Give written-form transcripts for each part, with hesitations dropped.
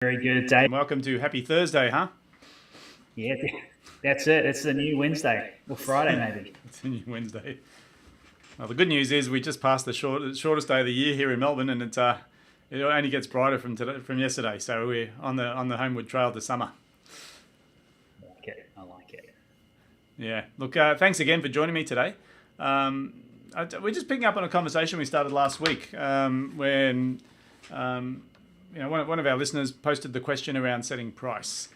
Very good, Dave. Welcome to Happy Thursday, huh? Yeah, that's it. It's the new Wednesday or Friday, maybe. It's a new Wednesday. Well, the good news is we just passed the shortest day of the year here in Melbourne, and it only gets brighter from yesterday. So we're on the homeward trail to summer. I like it. I like it. Yeah. Look, thanks again for joining me today. We're just picking up on a conversation we started last week when one of our listeners posted the question around setting price,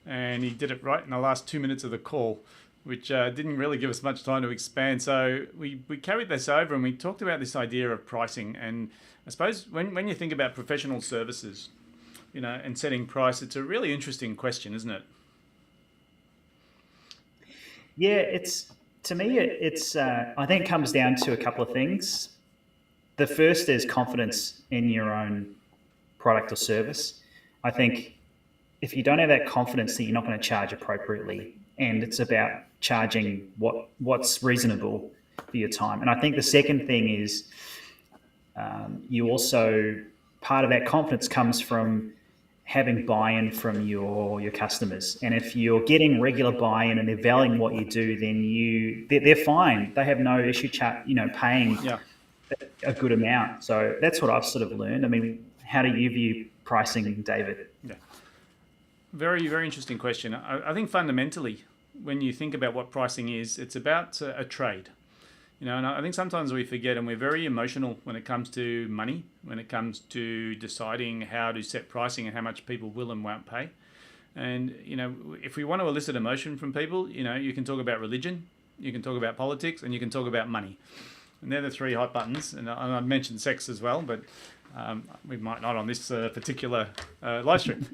and he did it right in the last 2 minutes of the call, which didn't really give us much time to expand. So we carried this over and we talked about this idea of pricing. And I suppose when you think about professional services, and setting price, it's a really interesting question, isn't it? Yeah, it's to me. It's I think it comes down to a couple of things. The first is confidence in your own product or service. I think if you don't have that confidence, then you're not going to charge appropriately, and it's about charging what's reasonable for your time. And I think the second thing is you also part of that confidence comes from having buy-in from your customers. And if you're getting regular buy-in and they're valuing what you do, then they're fine. They have no issue paying Yeah. a good amount. So that's what I've sort of learned. I mean, how do you view pricing, David? Yeah. Very, very interesting question. I think fundamentally, when you think about what pricing is, it's about a trade. And I think sometimes we forget, and we're very emotional when it comes to money, when it comes to deciding how to set pricing and how much people will and won't pay. And, if we want to elicit emotion from people, you can talk about religion, you can talk about politics, and you can talk about money. And they're the three hot buttons. And I mentioned sex as well, but we might not on this particular live stream.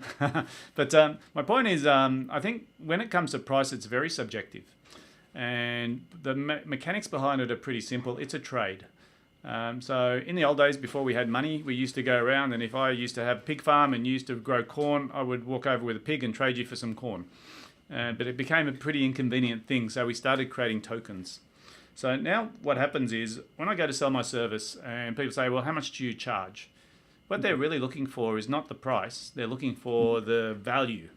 But my point is, I think when it comes to price, it's very subjective. And the mechanics behind it are pretty simple. It's a trade. So in the old days, before we had money, we used to go around, and if I used to have a pig farm and used to grow corn, I would walk over with a pig and trade you for some corn. But it became a pretty inconvenient thing, so we started creating tokens. So now what happens is, when I go to sell my service and people say, well, how much do you charge? What they're really looking for is not the price. They're looking for the value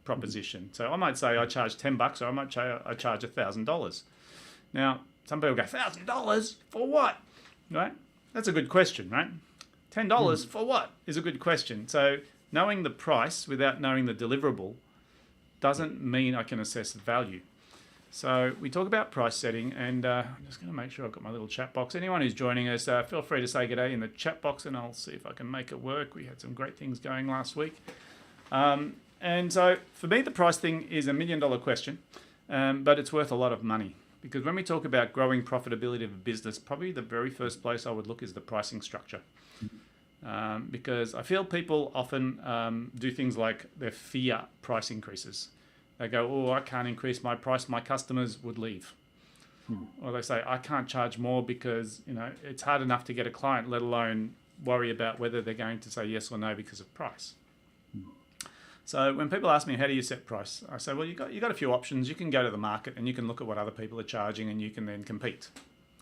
proposition. So I might say I charge $10, or I might say I charge $1,000. Now, some people go, $1,000 for what? Right? That's a good question, right? $10 for what is a good question. So knowing the price without knowing the deliverable doesn't mean I can assess value. So we talk about price setting, and I'm just going to make sure I've got my little chat box. Anyone who's joining us, feel free to say good day in the chat box, and I'll see if I can make it work. We had some great things going last week. And so for me, the price thing is $1 million question, but it's worth a lot of money. Because when we talk about growing profitability of a business, probably the very first place I would look is the pricing structure. Because I feel people often do things like they fear price increases. They go, oh, I can't increase my price, my customers would leave. Or they say, I can't charge more because it's hard enough to get a client, let alone worry about whether they're going to say yes or no because of price. So when people ask me, how do you set price? I say, well, you got a few options. You can go to the market and you can look at what other people are charging, and you can then compete.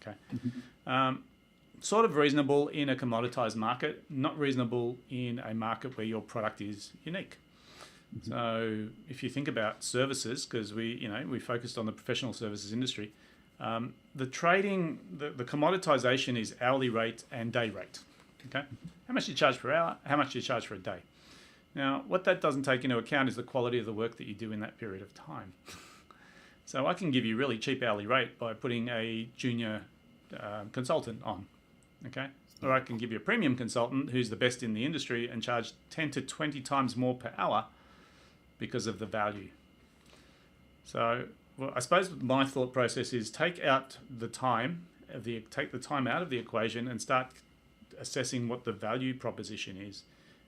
Okay. Sort of reasonable in a commoditized market, not reasonable in a market where your product is unique. So if you think about services, because we focused on the professional services industry, the trading, the commoditization is hourly rate and day rate. Okay. How much do you charge per hour? How much do you charge for a day? Now, what that doesn't take into account is the quality of the work that you do in that period of time. So I can give you really cheap hourly rate by putting a junior consultant on, okay? Or I can give you a premium consultant who's the best in the industry and charge 10 to 20 times more per hour because of the value. So, well, I suppose my thought process is take the time out of the equation and start assessing what the value proposition is,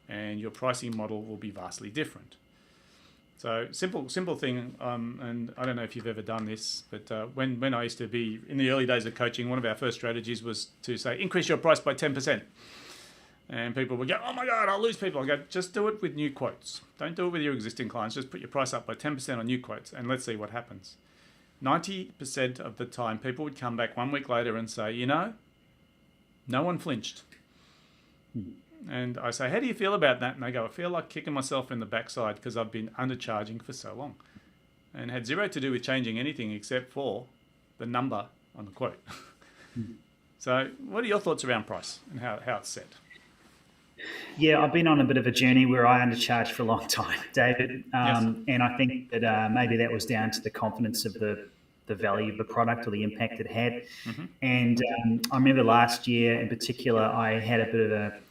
and your pricing model will be vastly different. So simple thing, and I don't know if you've ever done this, but when I used to be in the early days of coaching, one of our first strategies was to say, increase your price by 10%. And people would go, oh my God, I'll lose people. I go, just do it with new quotes. Don't do it with your existing clients. Just put your price up by 10% on new quotes, and let's see what happens. 90% of the time, people would come back 1 week later and say, no one flinched. And I say, how do you feel about that? And they go, I feel like kicking myself in the backside because I've been undercharging for so long. And had zero to do with changing anything except for the number on the quote. So what are your thoughts around price and how it's set? Yeah, I've been on a bit of a journey where I undercharged for a long time, David. Yes. And I think that maybe that was down to the confidence of the value of the product or the impact it had. And I remember last year in particular, I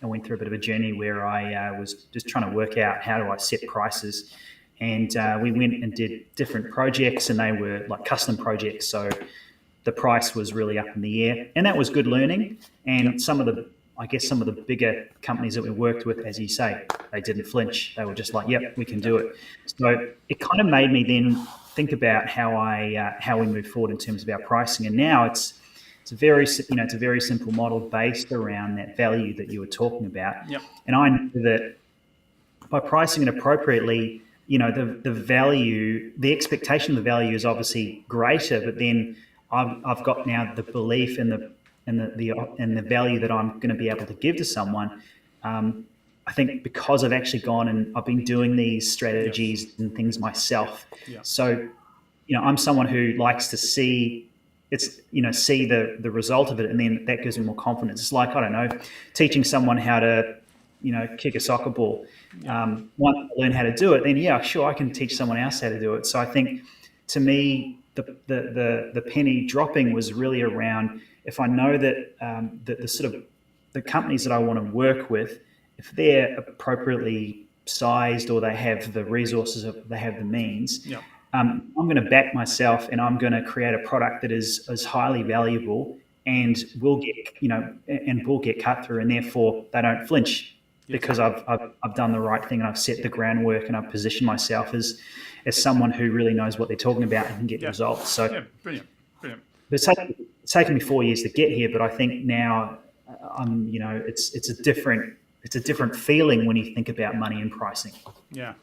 went through a bit of a journey where I was just trying to work out how do I set prices. And we went and did different projects, and they were like custom projects. So the price was really up in the air, and that was good learning. And some of the bigger companies that we worked with, as you say, they didn't flinch. They were just like, "Yep, we can do it." So it kind of made me then think about how we move forward in terms of our pricing. And now it's a very simple model based around that value that you were talking about. Yep. And I know that by pricing it appropriately, the value, the expectation of the value is obviously greater, but then I've got now the belief in the value that I'm going to be able to give to someone. I think because I've actually gone and I've been doing these strategies and things myself. Yeah. So, I'm someone who likes to see the result of it, and then that gives me more confidence. It's like, I don't know, teaching someone how to, kick a soccer ball. Once I learn how to do it, then yeah, sure, I can teach someone else how to do it. So I think, to me, the penny dropping was really around, if I know that the sort of the companies that I want to work with, if they're appropriately sized or they have the resources, or they have the means, I'm going to back myself, and I'm going to create a product that is highly valuable and will get cut through, and therefore they don't flinch because I've done the right thing, and I've set the groundwork, and I've positioned myself as someone who really knows what they're talking about and can get results. So brilliant. It's taken me 4 years to get here, but I think now it's a different feeling when you think about money and pricing. Yeah.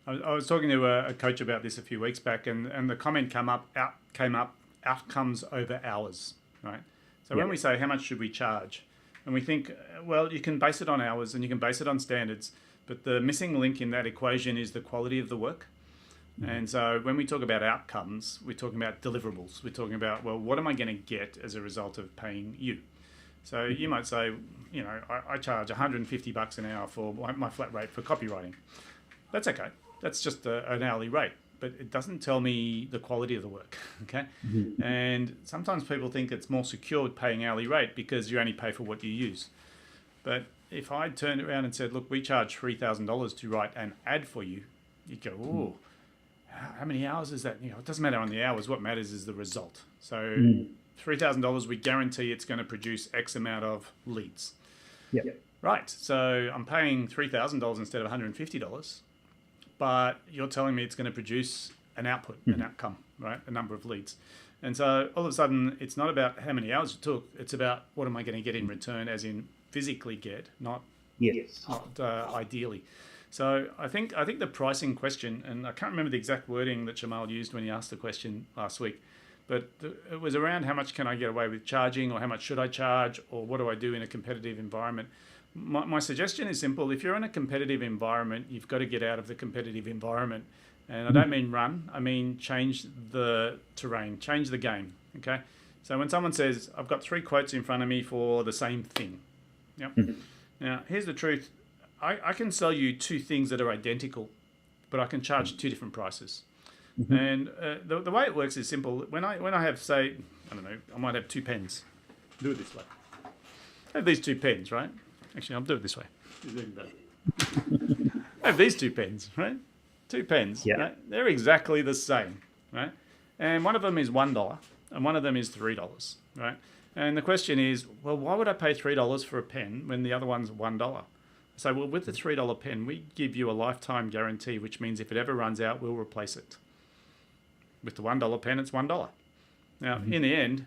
I was talking to a coach about this a few weeks back, and the comment came up, outcomes over hours, right? So when we say how much should we charge, and we think, well, you can base it on hours and you can base it on standards, but the missing link in that equation is the quality of the work. And so when we talk about outcomes, we're talking about deliverables. We're talking about, well, what am I going to get as a result of paying you? So you might say, I charge $150 an hour for my flat rate for copywriting. That's okay. That's just an hourly rate, but it doesn't tell me the quality of the work, okay? And sometimes people think it's more secure paying hourly rate because you only pay for what you use. But if I turned around and said, look, we charge $3,000 to write an ad for you, you'd go, oh, how many hours is that? It doesn't matter on the hours. What matters is the result. So $3,000, we guarantee it's going to produce X amount of leads. Yep. Right. So I'm paying $3,000 instead of $150. But you're telling me it's going to produce an output, an outcome, right? A number of leads. And so all of a sudden, it's not about how many hours it took. It's about what am I going to get in return, as in physically get, not ideally. So I think the pricing question, and I can't remember the exact wording that Jamal used when he asked the question last week, but it was around how much can I get away with charging, or how much should I charge, or what do I do in a competitive environment. My suggestion is simple. If you're in a competitive environment, you've got to get out of the competitive environment. And I don't mean run. I mean change the terrain, change the game. Okay? So when someone says, I've got 3 quotes in front of me for the same thing. Yep. Now, here's the truth. I can sell you 2 things that are identical, but I can charge 2 different prices. And the way it works is simple. When I have, say, I don't know, I might have 2 pens. Do it this way. I have these 2 pens, right? Actually, I'll do it this way. I have these 2 pens, right? 2 pens. Yeah. Right? They're exactly the same, right? And one of them is $1 and one of them is $3, right? And the question is, well, why would I pay $3 for a pen when the other one's $1? So, well, with the $3 pen, we give you a lifetime guarantee, which means if it ever runs out, we'll replace it. With the $1 pen, it's $1. Now, in the end,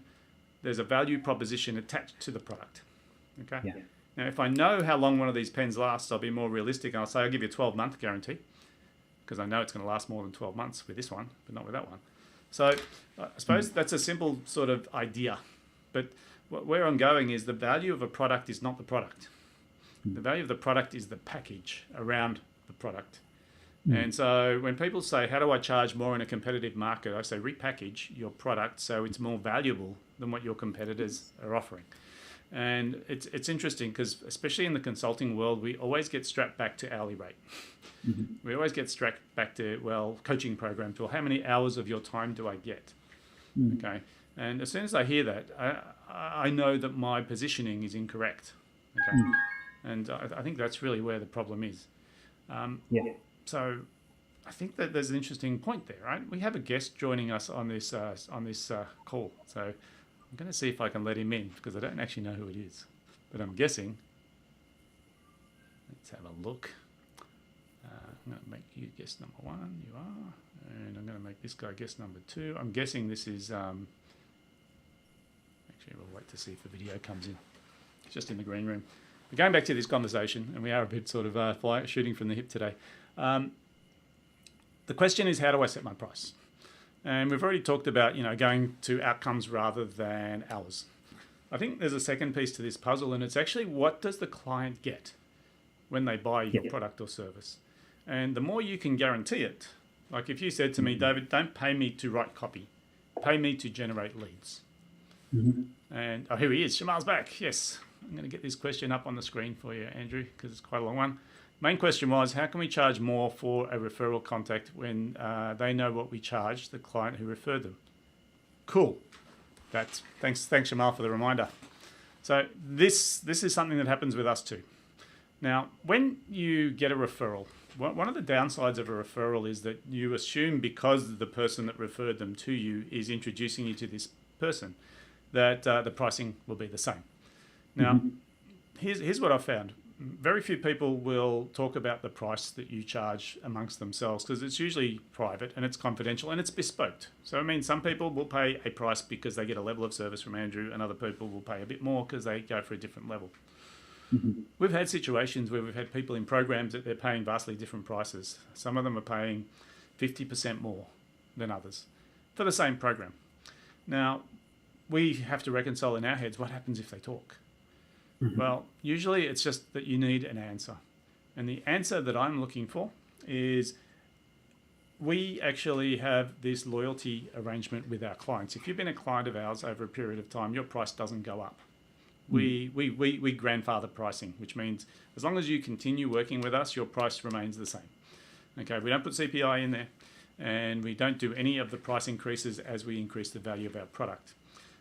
there's a value proposition attached to the product. Okay. Yeah. Now, if I know how long one of these pens lasts, I'll be more realistic. And I'll say I'll give you a 12-month guarantee because I know it's going to last more than 12 months with this one, but not with that one. So I suppose that's a simple sort of idea. But where I'm going is the value of a product is not the product. The value of the product is the package around the product. And so when people say, how do I charge more in a competitive market? I say, repackage your product so it's more valuable than what your competitors are offering. And it's interesting because especially in the consulting world, we always get strapped back to hourly rate. We always get strapped back to, well, coaching programs, or how many hours of your time do I get? Okay. And as soon as I hear that, I know that my positioning is incorrect. Okay. And I think that's really where the problem is. So I think that there's an interesting point there, right? We have a guest joining us on this call. So I'm going to see if I can let him in because I don't actually know who it is. But I'm guessing. Let's have a look. I'm going to make you guest number 1. You are. And I'm going to make this guy guest number 2. I'm guessing this is... actually, we'll wait to see if the video comes in. It's just in the green room. But going back to this conversation, and we are a bit sort of shooting from the hip today. The question is, how do I set my price? And we've already talked about, going to outcomes rather than hours. I think there's a second piece to this puzzle, and it's actually what does the client get when they buy your product or service? And the more you can guarantee it, like if you said to me, David, don't pay me to write copy, pay me to generate leads. And here he is, Shamal's back. Yes, I'm going to get this question up on the screen for you, Andrew, because it's quite a long one. Main question was, how can we charge more for a referral contact when they know what we charge the client who referred them? Cool. Thanks, Shamal, for the reminder. So this is something that happens with us too. Now, when you get a referral, one of the downsides of a referral is that you assume because the person that referred them to you is introducing you to this person, that the pricing will be the same. Now, here's what I've found. Very few people will talk about the price that you charge amongst themselves because it's usually private and it's confidential and it's bespoke. So, I mean, some people will pay a price because they get a level of service from Andrew, and other people will pay a bit more because they go for a different level. We've had situations where we've had people in programs that they're paying vastly different prices. Some of them are paying 50% more than others for the same program. Now, we have to reconcile in our heads what happens if they talk. Well, usually it's just that you need an answer. And the answer that I'm looking for is we actually have this loyalty arrangement with our clients. If you've been a client of ours over a period of time, your price doesn't go up. We grandfather pricing, which means as long as you continue working with us, your price remains the same. Okay, we don't put CPI in there, and we don't do any of the price increases as we increase the value of our product.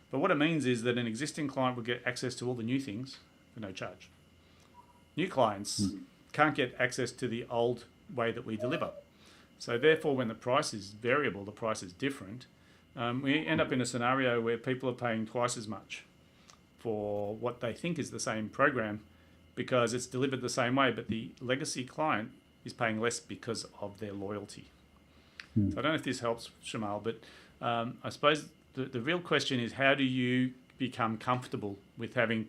But what it means is that an existing client will get access to all the new things for no charge. New clients can't get access to the old way that we deliver. So therefore, when the price is variable, the price is different, we end up in a scenario where people are paying twice as much for what they think is the same program because it's delivered the same way, but the legacy client is paying less because of their loyalty. So I don't know if this helps, Shamal, but I suppose the real question is, how do you become comfortable with having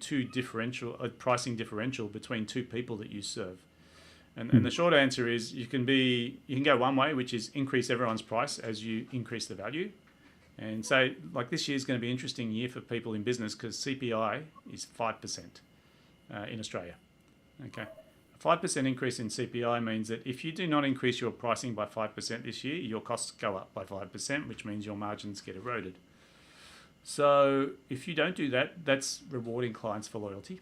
pricing differential between two people that you serve? And the short answer is you can go one way, which is increase everyone's price as you increase the value. And so, like, this year is going to be an interesting year for people in business because CPI is 5% in Australia. Okay, a 5% increase in CPI means that if you do not increase your pricing by 5% this year, your costs go up by 5%, which means your margins get eroded. So if you don't do that, that's rewarding clients for loyalty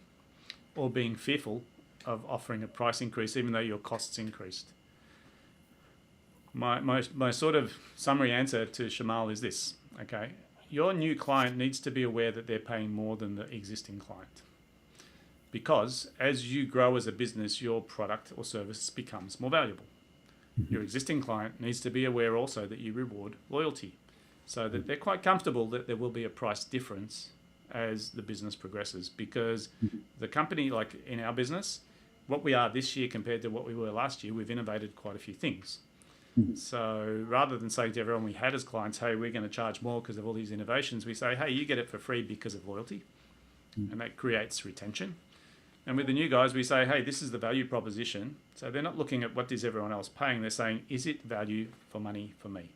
or being fearful of offering a price increase even though your costs increased. My sort of summary answer to Shamal is this, okay? Your new client needs to be aware that they're paying more than the existing client. Because as you grow as a business, your product or service becomes more valuable. Your existing client needs to be aware also that you reward loyalty so that they're quite comfortable that there will be a price difference as the business progresses. Because the company, like in our business, what we are this year compared to what we were last year, we've innovated quite a few things. So rather than saying to everyone we had as clients, hey, we're going to charge more because of all these innovations, we say, hey, you get it for free because of loyalty. And that creates retention. And with the new guys, we say, hey, this is the value proposition. So they're not looking at what is everyone else paying. They're saying, is it value for money for me?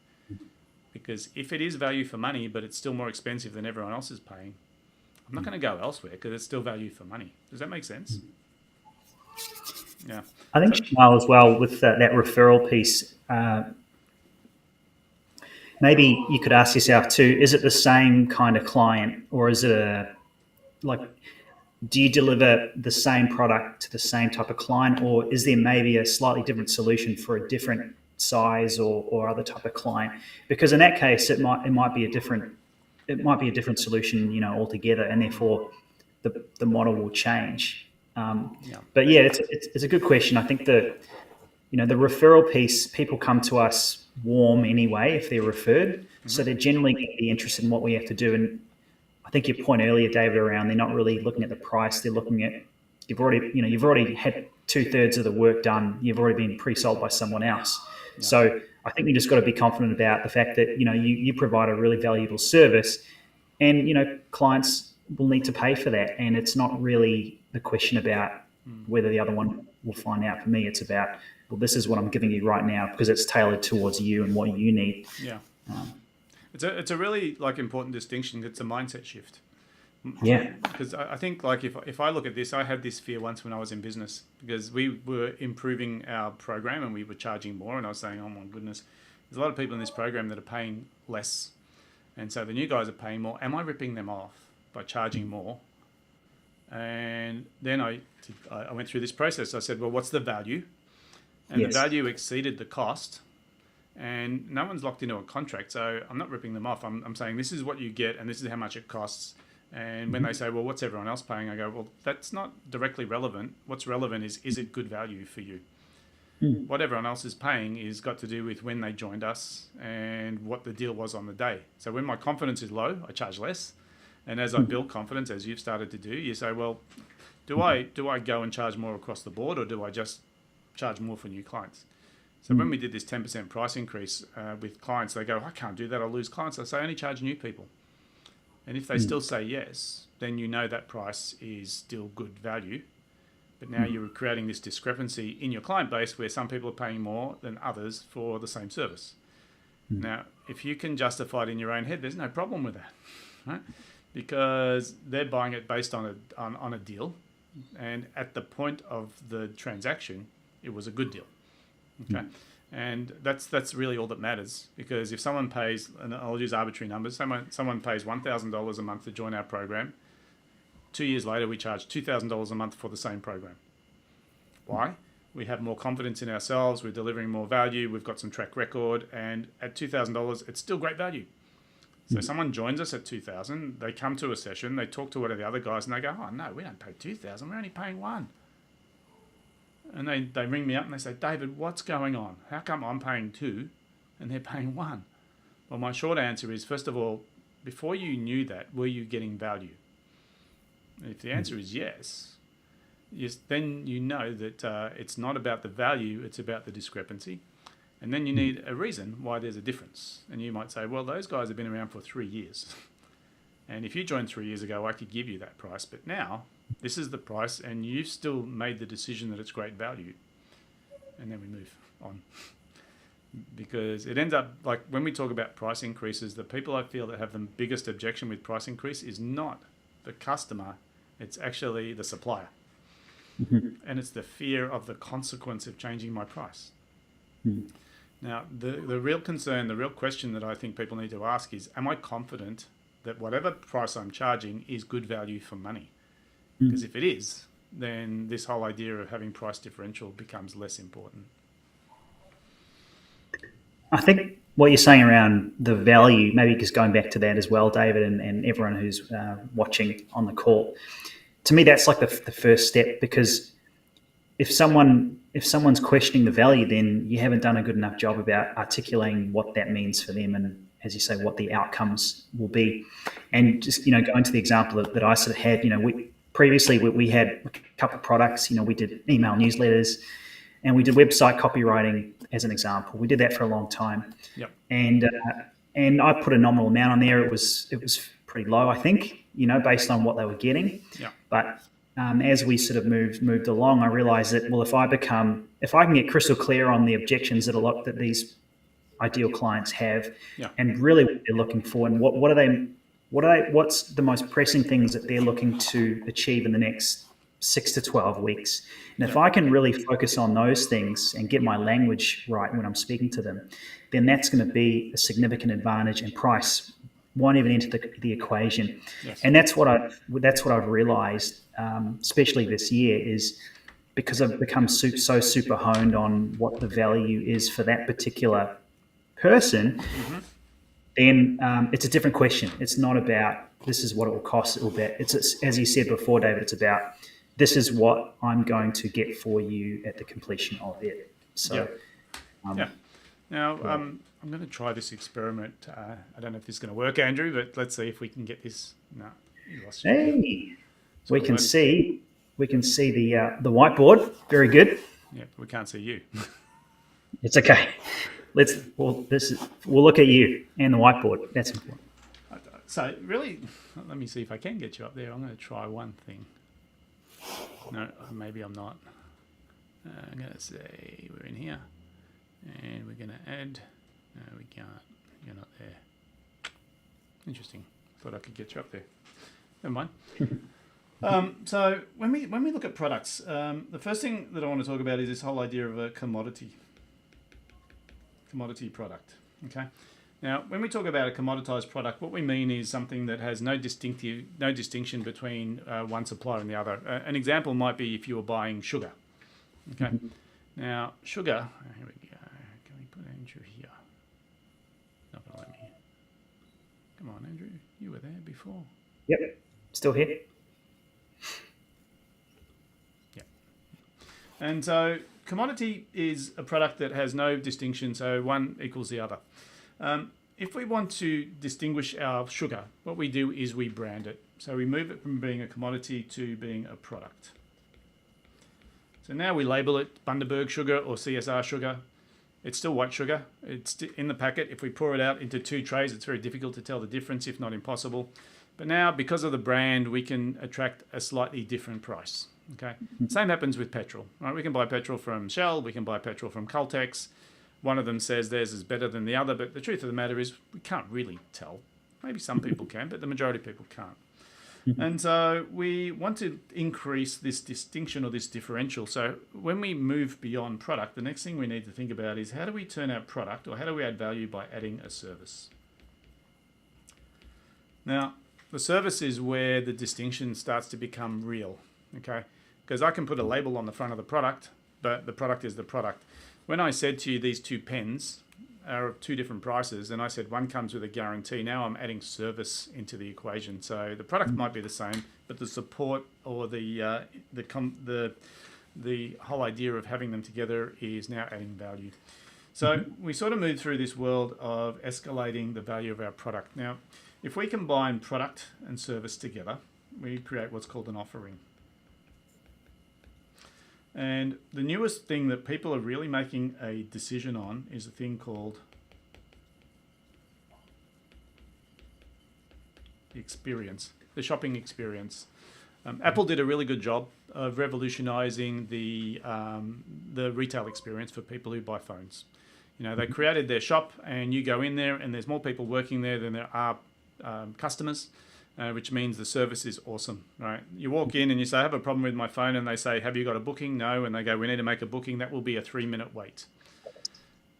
Because if it is value for money, but it's still more expensive than everyone else is paying, I'm not going to go elsewhere because it's still value for money. Does that make sense? Yeah. I think, Shmuel, as well, with that referral piece, maybe you could ask yourself too, is it the same kind of client, or is it like, do you deliver the same product to the same type of client, or is there maybe a slightly different solution for a different size or other type of client? Because in that case, it might be a different solution, altogether, and therefore the model will change. Yeah. But yeah, it's a good question. I think the referral piece, people come to us warm anyway if they're referred, so they're generally going to be interested in what we have to do. And I think your point earlier, David, around they're not really looking at the price; they're looking at you've already had 2/3 of the work done. You've already been pre-sold by someone else. Yeah. So I think we just got to be confident about the fact that you provide a really valuable service, and clients will need to pay for that. And it's not really the question about whether the other one will find out. For me, it's about, well, this is what I'm giving you right now because it's tailored towards you and what you need. Yeah. It's a really important distinction. It's a mindset shift. Yeah. Because I think if I look at this, I had this fear once when I was in business because we were improving our program and we were charging more, and I was saying, oh my goodness, there's a lot of people in this program that are paying less, and so the new guys are paying more. Am I ripping them off by charging more? And then I went through this process. I said, well, what's the value? And Yes. the value exceeded the cost. And no one's locked into a contract, so I'm not ripping them off. I'm saying this is what you get and this is how much it costs. And when they say, well, what's everyone else paying? I go, well, that's not directly relevant. What's relevant is it good value for you? What everyone else is paying is got to do with when they joined us and what the deal was on the day. So when my confidence is low, I charge less. And as I build confidence, as you've started to do, you say, well, do I go and charge more across the board, or do I just charge more for new clients? So when we did this 10% price increase with clients, they go, I can't do that, I'll lose clients. I say, only charge new people. And if they still say yes, then you know that price is still good value. But now you're creating this discrepancy in your client base where some people are paying more than others for the same service. Now, if you can justify it in your own head, there's no problem with that, right? Because they're buying it based on a deal. And at the point of the transaction, it was a good deal. Okay. And that's really all that matters, because if someone pays, and I'll use arbitrary numbers, someone pays $1,000 a month to join our program, 2 years later we charge $2,000 a month for the same program. Why? We have more confidence in ourselves, we're delivering more value, we've got some track record, and at $2,000 it's still great value. So someone joins us at $2,000, they come to a session, they talk to one of the other guys and they go, oh no, we don't pay $2,000, we're only paying $1,000. And they ring me up and they say, David, what's going on? How come I'm paying $2,000 and they're paying $1,000? Well, my short answer is, first of all, before you knew that, were you getting value? And if the answer is yes, then you know that it's not about the value, it's about the discrepancy. And then you need a reason why there's a difference. And you might say, well, those guys have been around for 3 years. And if you joined 3 years ago, I could give you that price. But now, this is the price, and you've still made the decision that it's great value. And then we move on. Because it ends up, like when we talk about price increases, the people I feel that have the biggest objection with price increase is not the customer, it's actually the supplier. And it's the fear of the consequence of changing my price. Now, the real concern, the real question that I think people need to ask is, am I confident that whatever price I'm charging is good value for money? Because if it is, then this whole idea of having price differential becomes less important. I think what you're saying around the value, maybe just going back to that as well, David, and everyone who's watching on the call, to me that's like the first step, because if someone's questioning the value, then you haven't done a good enough job about articulating what that means for them, and as you say, what the outcomes will be. And just going to the example that I sort of had, we had a couple of products. We did email newsletters, and we did website copywriting as an example. We did that for a long time. Yep. And I put a nominal amount on there. It was pretty low, I think, based on what they were getting. Yep. But as we sort of moved along, I realized that, well, if I can get crystal clear on the objections that these ideal clients have, and really what they're looking for, and what's the most pressing things that they're looking to achieve in the next 6 to 12 weeks. And if I can really focus on those things and get my language right when I'm speaking to them, then that's going to be a significant advantage, and price won't even enter the equation. Yes. And that's what I've realized, especially this year, is because I've become so super honed on what the value is for that particular person, then it's a different question. It's not about this is what it will cost. It's as you said before, David. It's about this is what I'm going to get for you at the completion of it. So, Now, I'm going to try this experiment. I don't know if this is going to work, Andrew, but let's see if we can get this. No, you lost your hey, we can see the whiteboard. Very good. Yeah, but we can't see you. It's okay. We'll look at you and the whiteboard. That's important. So really, let me see if I can get you up there. I'm going to try one thing. No, maybe I'm not. I'm going to say we're in here, and we're going to add. No, we can't. You're not there. Interesting. Thought I could get you up there. Never mind. So when we look at products, the first thing that I want to talk about is this whole idea of a commodity product. Okay. Now, when we talk about a commoditized product, what we mean is something that has no distinction between one supplier and the other. An example might be if you were buying sugar. Okay. Now, sugar. Here we go. Can we put Andrew here? Not gonna let me. Come on, Andrew. You were there before. Yep. Still here. Yeah. And so, commodity is a product that has no distinction, so one equals the other. If we want to distinguish our sugar, what we do is we brand it. So we move it from being a commodity to being a product. So now we label it Bundaberg sugar or CSR sugar. It's still white sugar. It's in the packet. If we pour it out into 2 trays, it's very difficult to tell the difference, if not impossible. But now, because of the brand, we can attract a slightly different price. Okay. Same happens with petrol. Right? We can buy petrol from Shell. We can buy petrol from Caltex. One of them says theirs is better than the other, but the truth of the matter is we can't really tell. Maybe some people can, but the majority of people can't. And so we want to increase this distinction or this differential. So when we move beyond product, the next thing we need to think about is how do we turn our product, or how do we add value by adding a service? Now, the service is where the distinction starts to become real, okay? Because I can put a label on the front of the product, but the product is the product. When I said to you these 2 pens are of 2 different prices, and I said one comes with a guarantee, now I'm adding service into the equation. So the product might be the same, but the support or the whole idea of having them together is now adding value. So we sort of move through this world of escalating the value of our product. Now, if we combine product and service together, we create what's called an offering. And the newest thing that people are really making a decision on is a thing called the experience, the shopping experience. Apple did a really good job of revolutionizing the retail experience for people who buy phones. You know, they created their shop, and you go in there, and there's more people working there than there are customers. Which means the service is awesome, right? You walk in and you say, I have a problem with my phone, and they say, have you got a booking? No. And they go, we need to make a booking. That will be a 3-minute wait.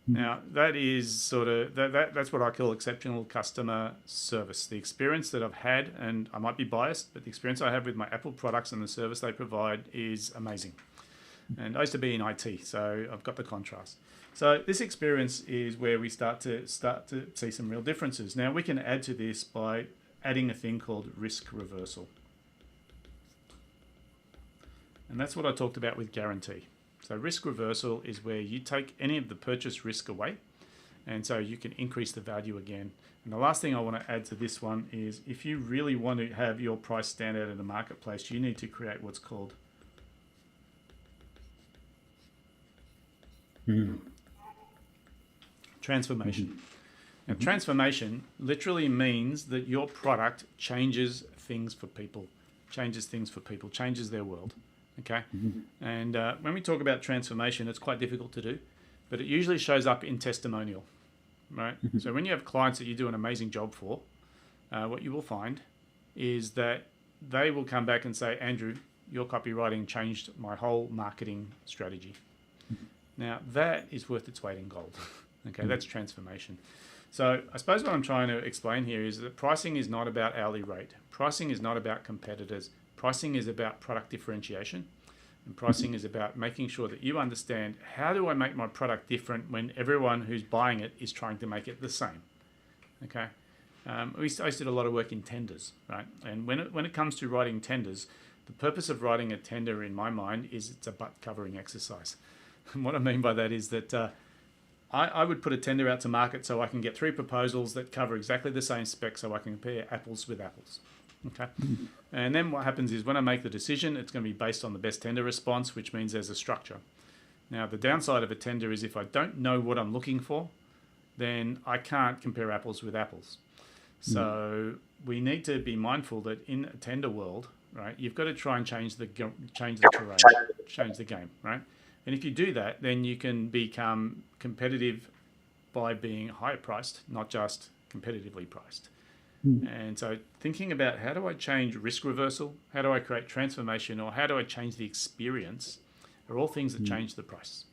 Now, that is sort of, that's what I call exceptional customer service. The experience that I've had, and I might be biased, but the experience I have with my Apple products and the service they provide is amazing. And I used to be in IT, so I've got the contrast. So this experience is where we start to see some real differences. Now, we can add to this by adding a thing called risk reversal. And that's what I talked about with guarantee. So risk reversal is where you take any of the purchase risk away, and so you can increase the value again. And the last thing I want to add to this one is if you really want to have your price stand out in the marketplace, you need to create what's called transformation. Now, transformation literally means that your product changes things for people, changes their world. Okay? And when we talk about transformation, it's quite difficult to do, but it usually shows up in testimonial, right? So when you have clients that you do an amazing job for, what you will find is that they will come back and say, Andrew, your copywriting changed my whole marketing strategy. Now, that is worth its weight in gold. Okay, that's transformation. So I suppose what I'm trying to explain here is that pricing is not about hourly rate. Pricing is not about competitors. Pricing is about product differentiation. And pricing is about making sure that you understand, how do I make my product different when everyone who's buying it is trying to make it the same? Okay. I used to do a lot of work in tenders, right? And when it comes to writing tenders, the purpose of writing a tender in my mind is it's a butt covering exercise. And what I mean by that is that I would put a tender out to market so I can get 3 proposals that cover exactly the same spec, so I can compare apples with apples. Okay. And then what happens is when I make the decision, it's going to be based on the best tender response, which means there's a structure. Now, the downside of a tender is if I don't know what I'm looking for, then I can't compare apples with apples. So we need to be mindful that in a tender world, right, you've got to try and change the terrain, change the game, right? And if you do that, then you can become competitive by being higher priced, not just competitively priced. And so thinking about how do I change risk reversal, how do I create transformation, or how do I change the experience are all things that change the price.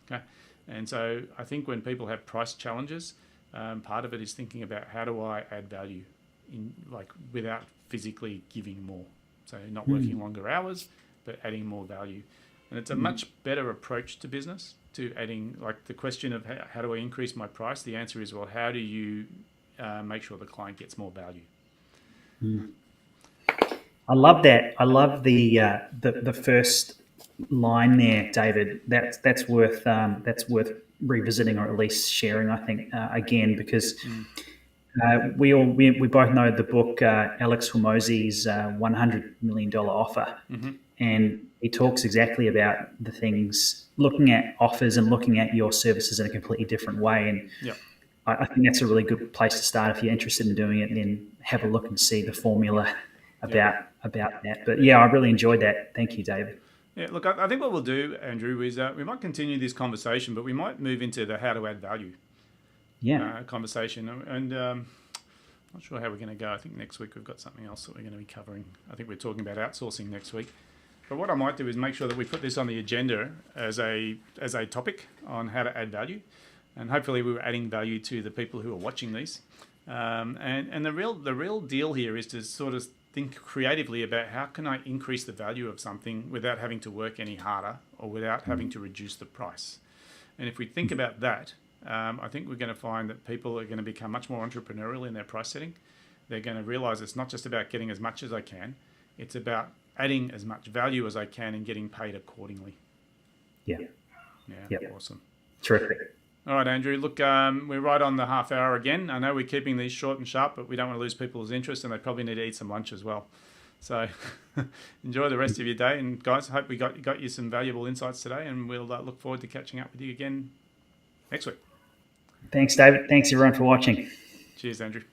Okay. And so I think when people have price challenges, part of it is thinking about how do I add value in, like, without physically giving more. So not working longer hours, but adding more value. And it's a much better approach to business, to adding, like, the question of how do I increase my price? The answer is, well, how do you make sure the client gets more value? I love that. I love the first line there, David. That's worth revisiting, or at least sharing, I think, again, because we both know the book, Alex Hormozi's $100 million offer, and he talks exactly about the things, looking at offers and looking at your services in a completely different way. And I think that's a really good place to start if you're interested in doing it, and then have a look and see the formula about that. But yeah, I really enjoyed that. Thank you, David. Yeah, look, I think what we'll do, Andrew, is we might continue this conversation, but we might move into the how to add value conversation. And not sure how we're going to go. I think next week we've got something else that we're going to be covering. I think we're talking about outsourcing next week. But what I might do is make sure that we put this on the agenda as a topic on how to add value. And hopefully we're adding value to the people who are watching these. And the real deal here is to sort of think creatively about how can I increase the value of something without having to work any harder, or without having to reduce the price. And if we think about that, I think we're going to find that people are going to become much more entrepreneurial in their price setting. They're going to realize it's not just about getting as much as I can. It's about adding as much value as I can and getting paid accordingly. Yeah. Awesome. Terrific. All right, Andrew, look, we're right on the half hour again. I know we're keeping these short and sharp, but we don't want to lose people's interest, and they probably need to eat some lunch as well. So enjoy the rest of your day. And guys, I hope we got you some valuable insights today, and we'll look forward to catching up with you again next week. Thanks, David. Thanks, everyone, for watching. Cheers, Andrew.